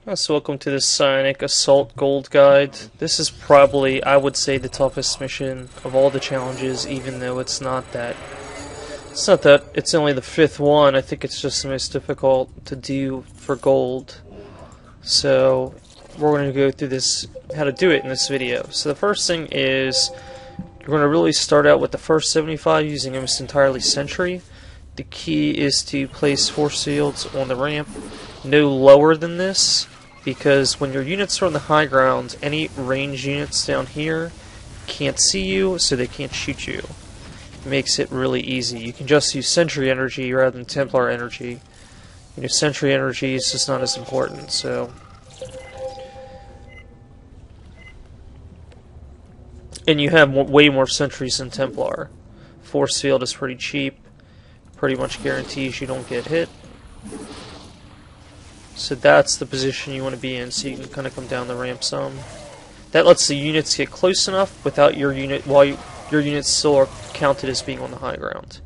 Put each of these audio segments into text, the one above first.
Yes, welcome to the Psionic Assault Gold Guide. This is probably, I would say, the toughest mission of all the challenges, even though it's not that. It's not that it's only the fifth one, I think it's just the most difficult to do for gold. So, we're going to go through this, how to do it in this video. So the first thing is, you're going to really start out with the first 75 using almost entirely Sentry. The key is to place force fields on the ramp no lower than this, because when your units are on the high ground, any range units down here can't see you, so they can't shoot you. It makes it really easy. You can just use Sentry energy rather than Templar energy. You know, Sentry energy is just not as important, so... And you have way more sentries than Templar. Force field is pretty cheap. Pretty much guarantees you don't get hit. So that's the position you want to be in, so you can kind of come down the ramp some. That lets the units get close enough without your unit, while your units still are counted as being on the high ground.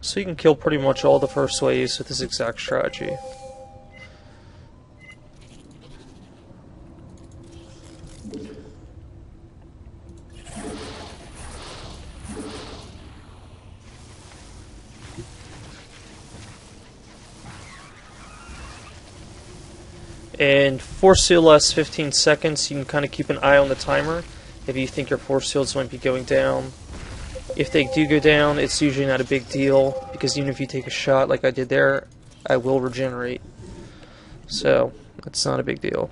So you can kill pretty much all the first waves with this exact strategy. And force field lasts 15 seconds. You can kind of keep an eye on the timer if you think your force fields might be going down. If they do go down, it's usually not a big deal, because even if you take a shot like I did there, I will regenerate. So, it's not a big deal.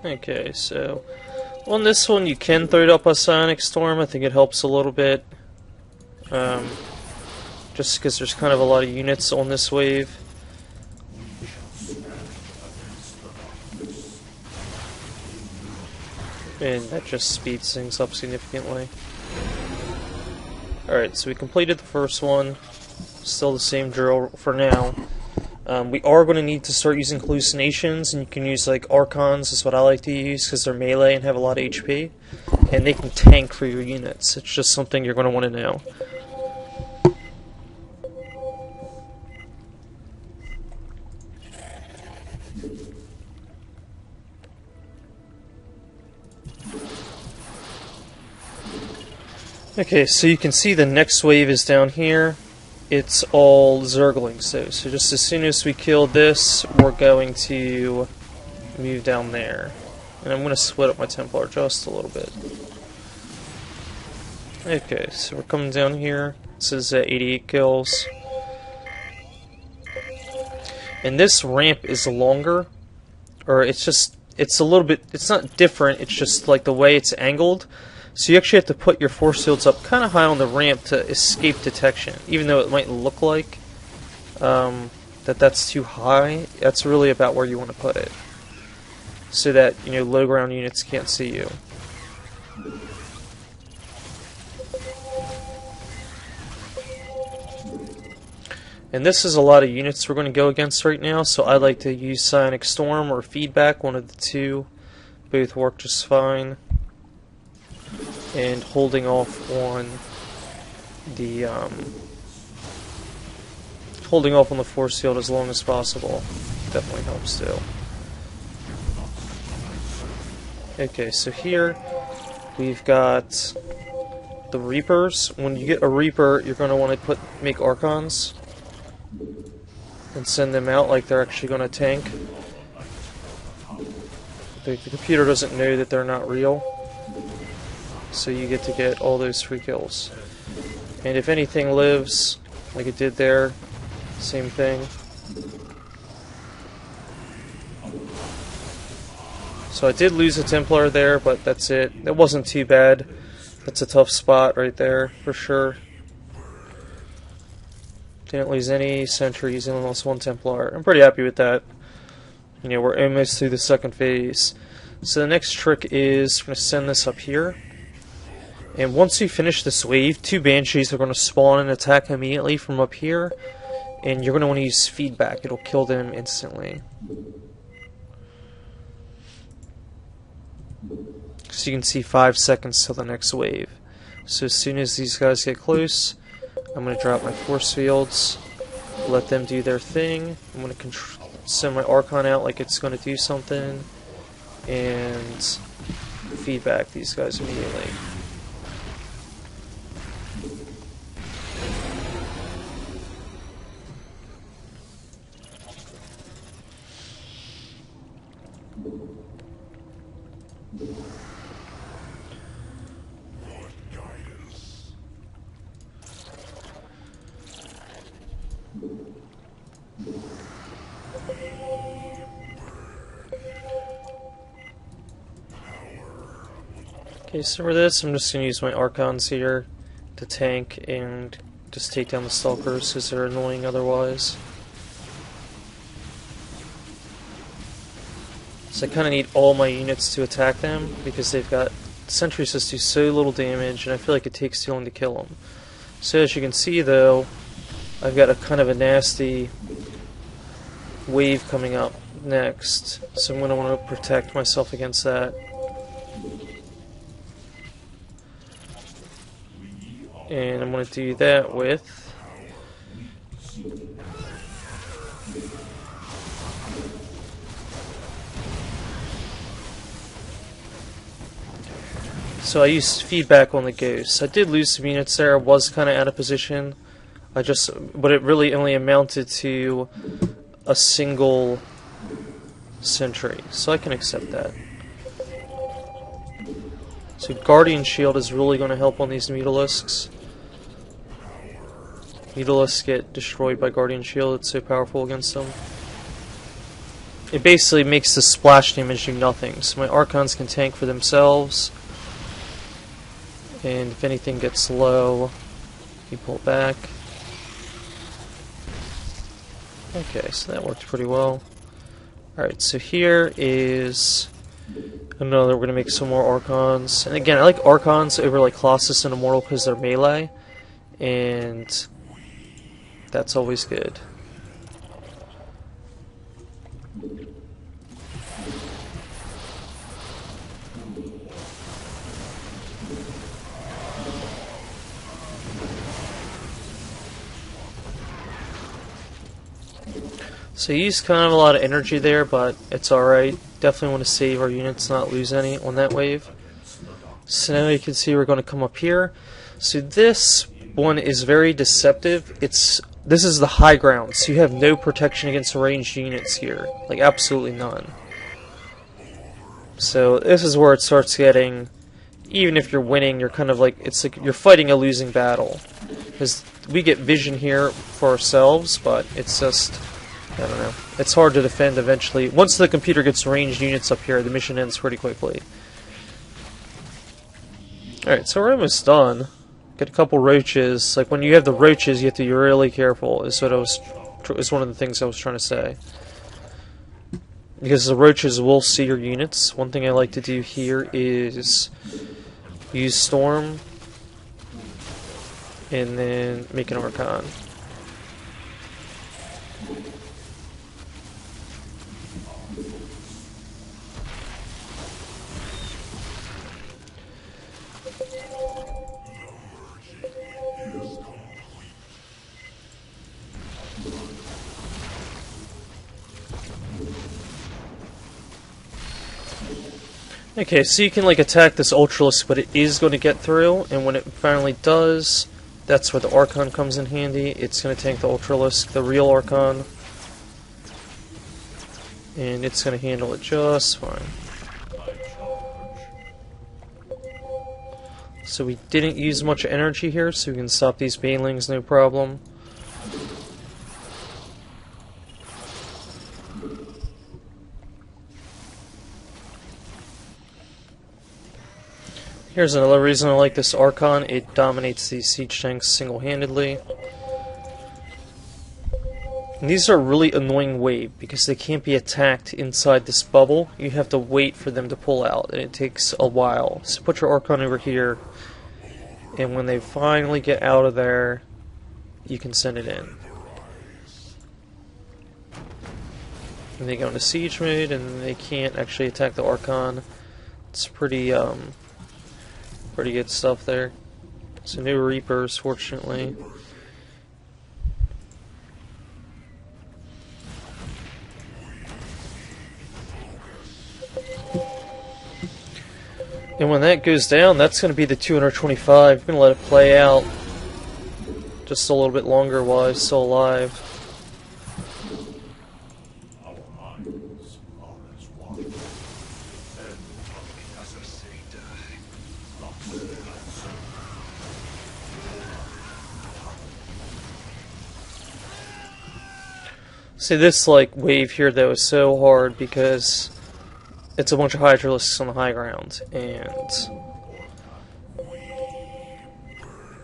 Okay, so on this one you can throw it up a Psionic Storm. I think it helps a little bit. Just because there's kind of a lot of units on this wave. And that just speeds things up significantly. Alright, so we completed the first one. Still the same drill for now. We are going to need to start using hallucinations, and you can use like Archons, is what I like to use, because they're melee and have a lot of HP, and they can tank for your units. It's just something you're going to want to know. Okay, so you can see the next wave is down here. It's all Zerglings, so just as soon as we kill this, we're going to move down there. And I'm going to split up my Templar just a little bit. Okay, so we're coming down here. This is 88 kills. And this ramp is longer, or it's a little bit, it's not different, it's just like the way it's angled. So you actually have to put your force fields up kind of high on the ramp to escape detection. Even though it might look like that's too high, that's really about where you want to put it. So that, you know, low ground units can't see you. And this is a lot of units we're going to go against right now, so I like to use Psionic Storm or Feedback, one of the two. Both work just fine. And holding off on the force field as long as possible definitely helps too. Okay, so here we've got the Reapers. When you get a Reaper, you're going to want to make Archons and send them out like they're actually going to tank. The computer doesn't know that they're not real. So you get to get all those free kills. And if anything lives, like it did there, same thing. So I did lose a Templar there, but that's it. It wasn't too bad. That's a tough spot right there, for sure. Didn't lose any sentries and lost one Templar. I'm pretty happy with that. You know, we're almost through the second phase. So the next trick is, we're going to send this up here. And once you finish this wave, two Banshees are going to spawn and attack immediately from up here. and you're going to want to use feedback. It'll kill them instantly. So you can see 5 seconds till the next wave. So as soon as these guys get close, I'm going to drop my force fields, let them do their thing. I'm going to send my Archon out like it's going to do something, and feedback these guys immediately. Okay, so for this, I'm just going to use my Archons here to tank and just take down the Stalkers because they're annoying otherwise. So I kind of need all my units to attack them because they've got sentries just do so little damage, and I feel like it takes too long to kill them. So as you can see though, I've got a kind of a nasty wave coming up next, so I'm going to want to protect myself against that. And I'm going to do that with so I used feedback on the Ghosts. I did lose some units there. I was kind of out of position. But it really only amounted to a single sentry, so I can accept that. So Guardian Shield is really going to help on these Mutalisks. Mutalisks get destroyed by Guardian Shield, it's so powerful against them. It basically makes the splash damage do nothing, so my Archons can tank for themselves. And if anything gets low, you pull back. Okay, so that worked pretty well. Alright, so here is another. We're going to make some more Archons. And again, I like Archons over like Colossus and Immortal because they're melee. And that's always good. So he used kind of a lot of energy there, but it's alright. Definitely want to save our units, not lose any on that wave. So now you can see we're going to come up here. So this one is very deceptive. This is the high ground, so you have no protection against ranged units here. Like, absolutely none. So this is where it starts getting, even if you're winning, you're kind of like, it's like you're fighting a losing battle. Because we get vision here for ourselves, but it's just, I don't know. It's hard to defend eventually. Once the computer gets ranged units up here, the mission ends pretty quickly. Alright, so we're almost done. Get a couple roaches. Like, when you have the roaches, you have to be really careful, is one of the things I was trying to say. Because the roaches will see your units. One thing I like to do here is use Storm and then make an Archon. Okay, so you can like attack this Ultralisk, but it is going to get through, and when it finally does, that's where the Archon comes in handy. It's going to tank the Ultralisk, the real Archon, and it's going to handle it just fine. So we didn't use much energy here, so we can stop these Banelings no problem. Here's another reason I like this Archon. It dominates these siege tanks single-handedly. And these are a really annoying wave because they can't be attacked inside this bubble. You have to wait for them to pull out, and it takes a while. So put your Archon over here, and when they finally get out of there, you can send it in. And they go into siege mode, and they can't actually attack the Archon. It's pretty good stuff there. So no Reapers, fortunately. And when that goes down, that's going to be the 225. I'm going to let it play out just a little bit longer while I'm still alive. See, this like wave here though is so hard because it's a bunch of Hydralisks on the high ground, and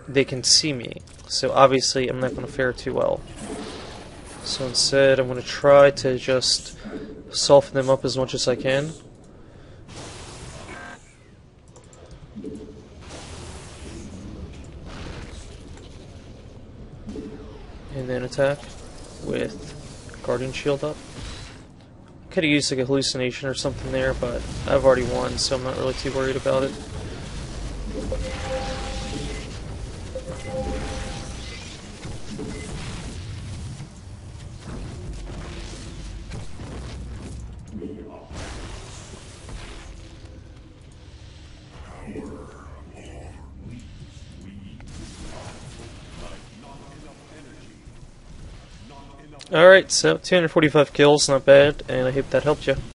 they can see me. So obviously I'm not going to fare too well. So instead I'm going to try to just soften them up as much as I can. And then attack with Guardian Shield up. Could have used like a hallucination or something there, but I've already won, so I'm not really too worried about it. Alright, so 245 kills, not bad, and I hope that helped you.